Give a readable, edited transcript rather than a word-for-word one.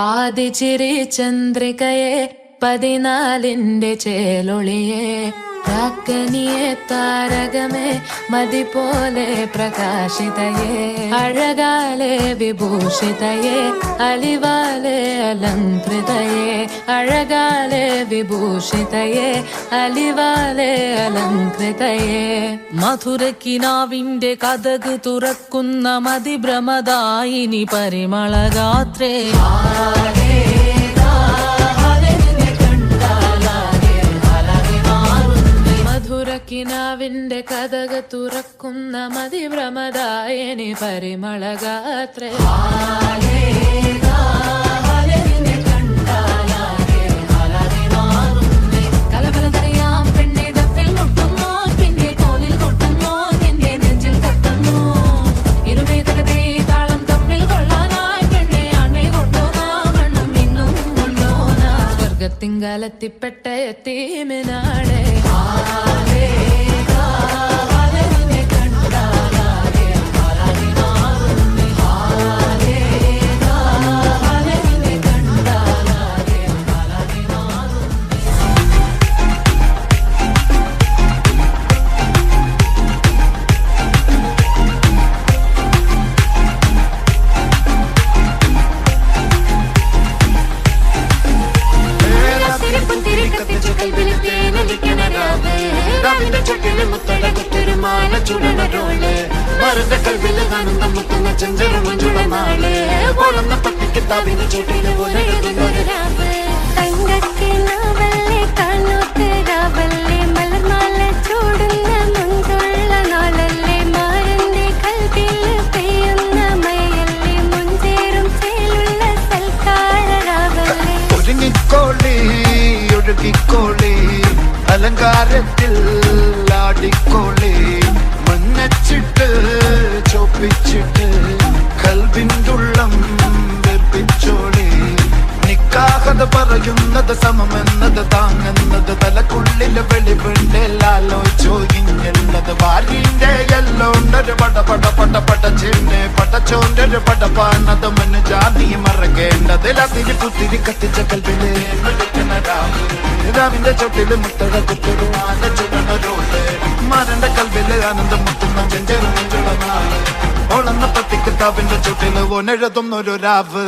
പാതിച്ചിരി ചന്ദ്രികയെ 14ന്റെ ചേലൊളിയെ കാക്കനിയെ താരകമേ മതി പോലെ പ്രകാശിതയെ അഴകാലെ വിഭൂഷിതയെ അലിവാലെ അലങ്കൃതയെ അഴകാലെ വിഭൂഷിതയെ അലിവാലെ അലങ്കൃതയെ മധുരക്കിനാവിന്റെ കഥക് തുറക്കുന്ന മതിഭ്രമദായിനി പരിമളഗാത്രേ കിനാവിന്റെ കഥക് തുറക്കുന്ന മതിഭ്രമദായിനി പരിമളഗാത്രേ കലബലതറിയാം പെണ്ണെ ദഫിൽ മുട്ടുന്നു പിന്നെ കോലിൽ കൊട്ടുന്നു നിന്റെ നെഞ്ചിൽ തട്ടുന്നു ഇരുമേതകതേ താളം തമ്മിൽ കൊള്ളാനായി പെണ്ണെ ആണെ കൊണ്ടുപോകാം മണ്ണും ഇന്നും കൊണ്ടോനാ സ്വർഗത്തിങ്കലെത്തിപ്പെട്ട എത്തീമിനാളെ മരന്റെ കൽവില് കാണുന്ന മുത്തുന്ന ചെഞ്ചെറു മഞ്ചുള്ള നാള് ഓളുന്ന പട്ടിക്ക് താവിന്റെ ചോട്ടില് പോലെ ഒരുങ്ങിക്കോളി ഒഴുകിക്കോളി അലങ്കാരത്തിൽ ആടിക്കോളി മഞ്ഞച്ചിട്ട് ചോപ്പിച്ചിട്ട് കൽവിൻ്റുള്ളം വെപ്പിച്ചോളി നിക്കാഹത പറയുന്നത് സമമെന്നത് താങ്ങുന്നത് തലക്കുള്ളില് വെളിവുണ്ടെല്ലാലോചോയിഞ്ഞുള്ളത് വാരിന്റെ എല്ലോണ്ടൊരു പട ചെന്നെ പടച്ചോന്റെ ഒരു പടപ്പാണത് മന് ജാതി മറക്കേണ്ടത് അതിരി പുത്തിരി കത്തിച്ച കൽവിലെ രാവിന്റെ ചോട്ടില് മുത്തട കുത്തൊരു ആന ചുടണരോട്ട് മരന്റെ കൽവില് ആനന്ദം മുത്തുന്ന ചെഞ്ചെറു നെഞ്ചുള്ള നാള് ഓളന്ന പട്ടിക്ക് താവിന്റെ ചോട്ടില് ഓനെഴുതുന്നൊരു രാവ്